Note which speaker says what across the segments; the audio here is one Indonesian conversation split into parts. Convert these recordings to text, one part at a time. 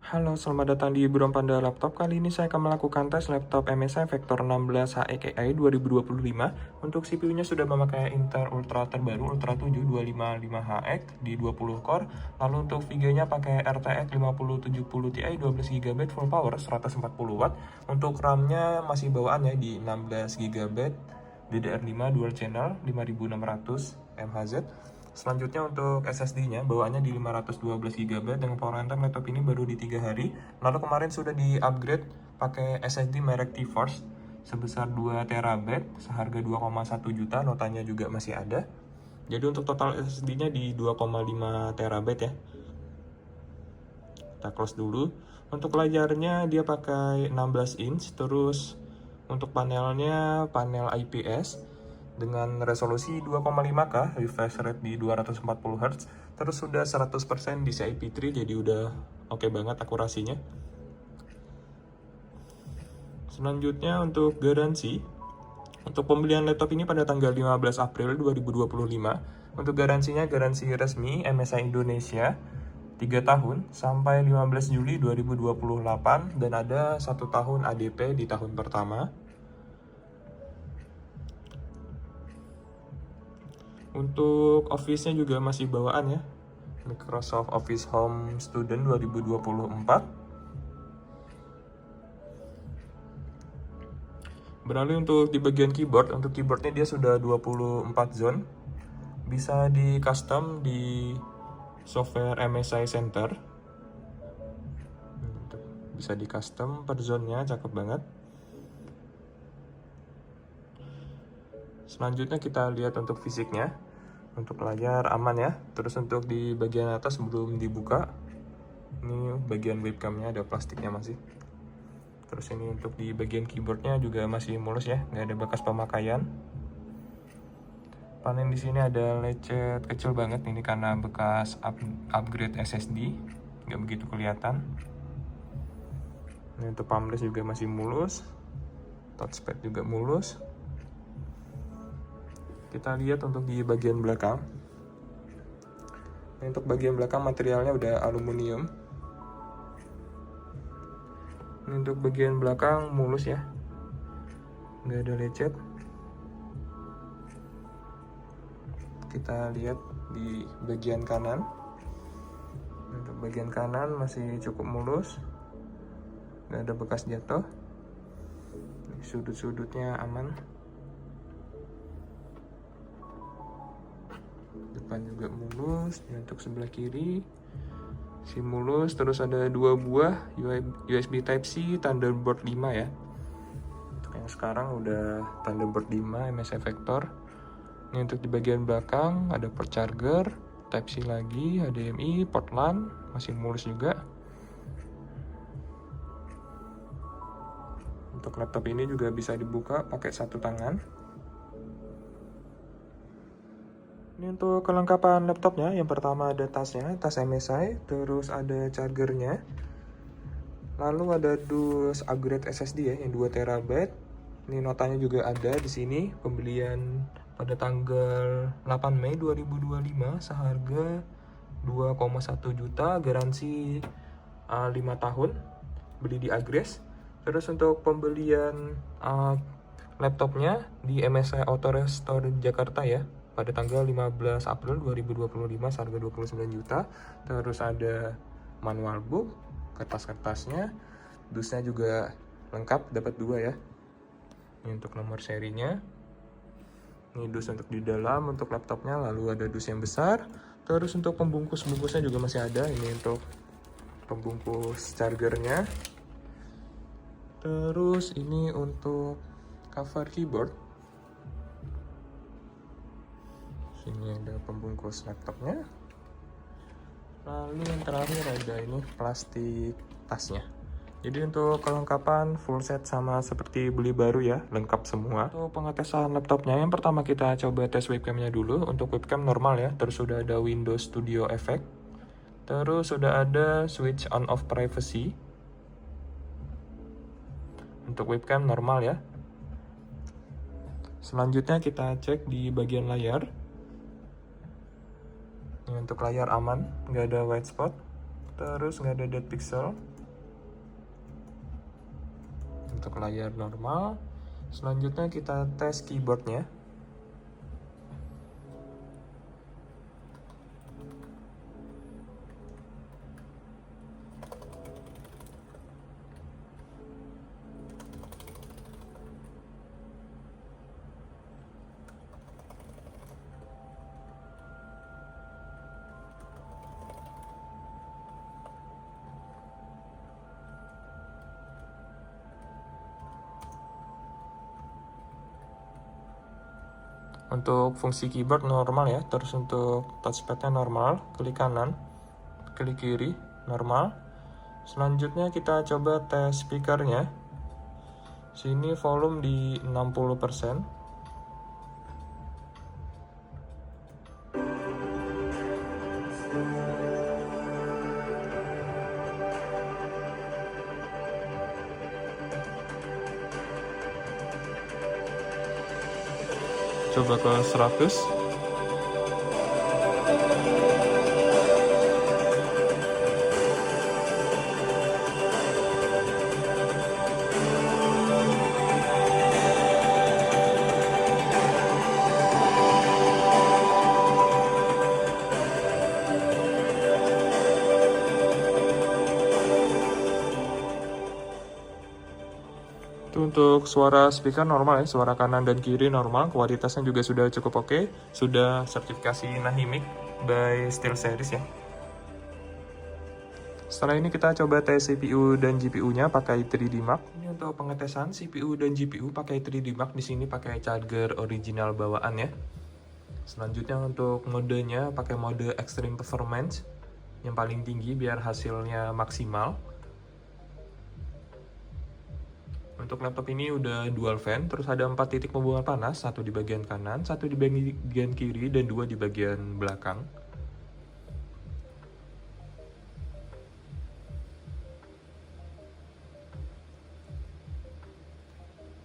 Speaker 1: Halo, selamat datang di Buron Panda Laptop. Kali ini saya akan melakukan tes laptop MSI Vector 16 HX 2025. Untuk CPU-nya sudah memakai Intel Ultra terbaru Ultra 7 255HX di 20 core. Lalu untuk VGA-nya pakai RTX 5070 Ti 12GB full power 140 watt. Untuk RAM-nya masih bawaan ya di 16GB DDR5 dual channel 5600 MHz. Selanjutnya untuk SSD-nya bawaannya di 512GB dengan power rentang laptop ini baru di 3 hari. Lalu kemarin sudah di-upgrade pakai SSD merek T-Force sebesar 2TB seharga 2,1 juta, notanya juga masih ada. Jadi untuk total SSD-nya di 2,5 TB ya. Kita close dulu. Untuk layarnya dia pakai 16 inch, terus untuk panelnya panel IPS dengan resolusi 2,5K, refresh rate di 240Hz, terus sudah 100% DCI P3, jadi udah oke banget akurasinya. Selanjutnya untuk garansi. Untuk pembelian laptop ini pada tanggal 15 April 2025. Untuk garansinya garansi resmi MSI Indonesia 3 tahun sampai 15 Juli 2028 dan ada 1 tahun ADP di tahun pertama. Untuk Office-nya juga masih bawaan ya, Microsoft Office Home Student 2024. Beralih untuk di bagian keyboard, untuk keyboardnya dia sudah 24 zone. Bisa di custom di software MSI Center. Bisa di custom per zone-nya, cakep banget. Selanjutnya kita lihat untuk fisiknya. Untuk layar aman ya. Terus untuk di bagian atas sebelum dibuka, ini bagian webcamnya ada plastiknya masih. Terus ini untuk di bagian keyboardnya juga masih mulus ya, nggak ada bekas pemakaian. Panen di sini ada lecet kecil banget ini karena bekas upgrade SSD, nggak begitu kelihatan. Ini untuk pamless juga masih mulus, touchpad juga mulus. Kita lihat untuk di bagian belakang. Untuk bagian belakang materialnya udah aluminium. Untuk bagian belakang mulus ya, nggak ada lecet. Kita lihat di bagian kanan. Untuk bagian kanan masih cukup mulus, nggak ada bekas jatuh. Sudut-sudutnya aman. Depan juga mulus. Untuk sebelah kiri si mulus, terus ada 2 buah USB Type-C Thunderbolt 5 ya. Untuk yang sekarang udah Thunderbolt 5 MSI Vector. Ini untuk di bagian belakang ada port charger, Type-C lagi, HDMI, port LAN, masih mulus juga. Untuk laptop ini juga bisa dibuka pakai satu tangan. Ini untuk kelengkapan laptopnya, yang pertama ada tasnya, tas MSI, terus ada chargernya. Lalu ada dus upgrade SSD ya, yang 2TB. Ini notanya juga ada di sini, pembelian pada tanggal 8 Mei 2025 seharga 2,1 juta, garansi 5 tahun, beli di Agres. Terus untuk pembelian laptopnya di MSI Auto Restore Jakarta ya, pada tanggal 15 April 2025 seharga 29 juta. Terus ada manual book, kertas-kertasnya, dusnya juga lengkap, dapat 2 ya. Ini untuk nomor serinya. Ini dus untuk di dalam untuk laptopnya, lalu ada dus yang besar. Terus untuk pembungkus-bungkusnya juga masih ada. Ini untuk pembungkus chargernya. Terus ini untuk cover keyboard. Sini ada pembungkus laptopnya. Lalu yang terakhir ada ini plastik tasnya. Jadi untuk kelengkapan full set sama seperti beli baru ya, lengkap semua. Untuk pengetesan laptopnya, yang pertama kita coba tes webcamnya dulu. Untuk webcam normal ya, terus sudah ada Windows Studio Effect. Terus sudah ada switch on off privacy. Untuk webcam normal ya. Selanjutnya kita cek di bagian layar. Ini untuk layar aman, nggak ada white spot. Terus nggak ada dead pixel. untuk layar normal. Selanjutnya kita tes keyboardnya. Untuk fungsi keyboard normal ya, terus untuk touchpadnya normal, klik kanan, klik kiri, normal. Selanjutnya kita coba tes speakernya. Sini volume di 60%. Coba ke 100. Itu untuk suara speaker normal ya, suara kanan dan kiri normal, kualitasnya juga sudah cukup oke, sudah sertifikasi Nahimic by SteelSeries ya. Setelah ini kita coba tes CPU dan GPU-nya pakai 3D Mark. Ini untuk pengetesan CPU dan GPU pakai 3D Mark, di sini pakai charger original bawaan ya. Selanjutnya untuk modenya pakai mode Extreme Performance yang paling tinggi biar hasilnya maksimal. Untuk laptop ini udah dual fan, terus ada 4 titik pembuangan panas, satu di bagian kanan, satu di bagian kiri, dan 2 di bagian belakang.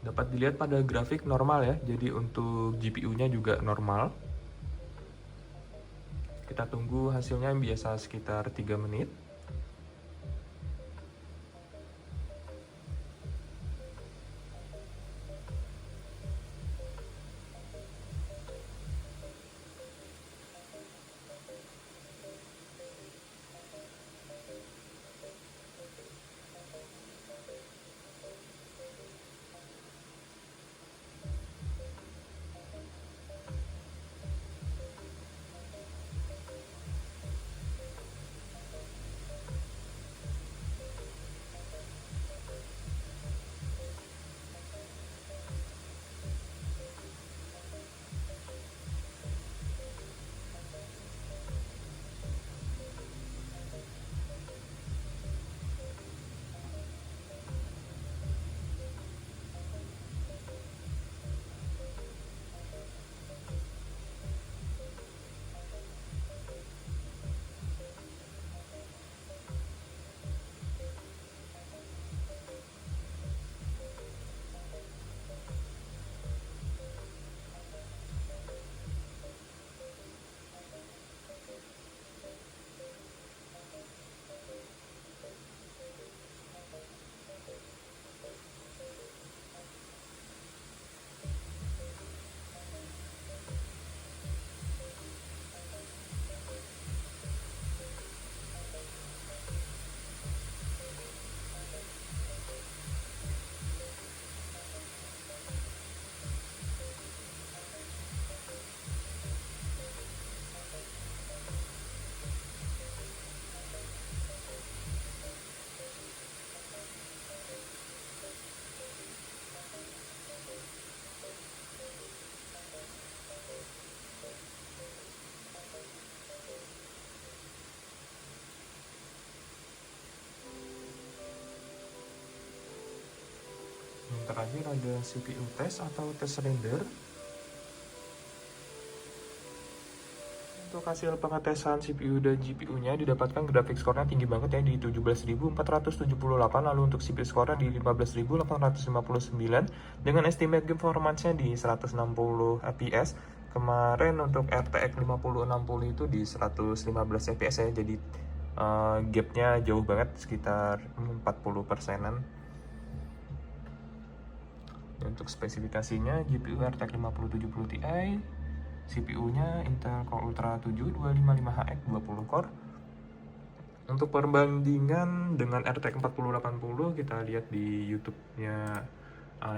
Speaker 1: Dapat dilihat pada grafik normal ya, jadi untuk GPU-nya juga normal. Kita tunggu hasilnya, biasa sekitar 3 menit. Yang terakhir ada CPU test atau test render. Untuk hasil pengetesan CPU dan GPU-nya didapatkan grafik skornya tinggi banget ya di 17.478, lalu untuk CPU skornya di 15.859 dengan estimate game performance-nya di 160 fps. Kemarin untuk RTX 5060 itu di 115 fps ya, jadi gapnya jauh banget, sekitar 40%-an. Untuk spesifikasinya GPU RTX 5070 Ti, CPU-nya Intel Core Ultra 7 255HX 20 core. Untuk perbandingan dengan RTX 4080 kita lihat di YouTube-nya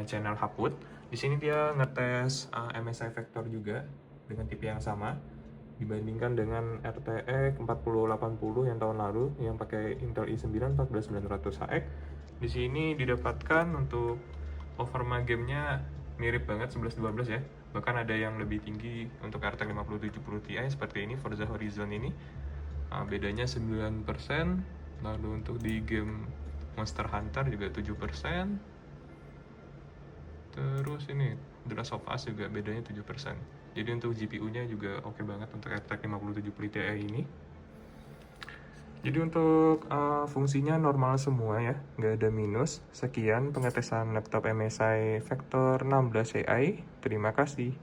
Speaker 1: channel Hapwood. Di sini dia ngetes MSI Vector juga dengan tipe yang sama dibandingkan dengan RTX 4080 yang tahun lalu yang pakai Intel i9 14900HX. Di sini didapatkan untuk performa gamenya mirip banget 11-12 ya. Bahkan ada yang lebih tinggi untuk RTX 5070 Ti seperti ini, Forza Horizon ini. Bedanya 9%. Lalu untuk di game Monster Hunter juga 7%. Terus ini The Last of Us juga bedanya 7%. Jadi untuk GPU-nya juga oke banget untuk RTX 5070 Ti ini. Jadi untuk fungsinya normal semua ya, nggak ada minus. Sekian pengetesan laptop MSI Vector 16 AI. Terima kasih.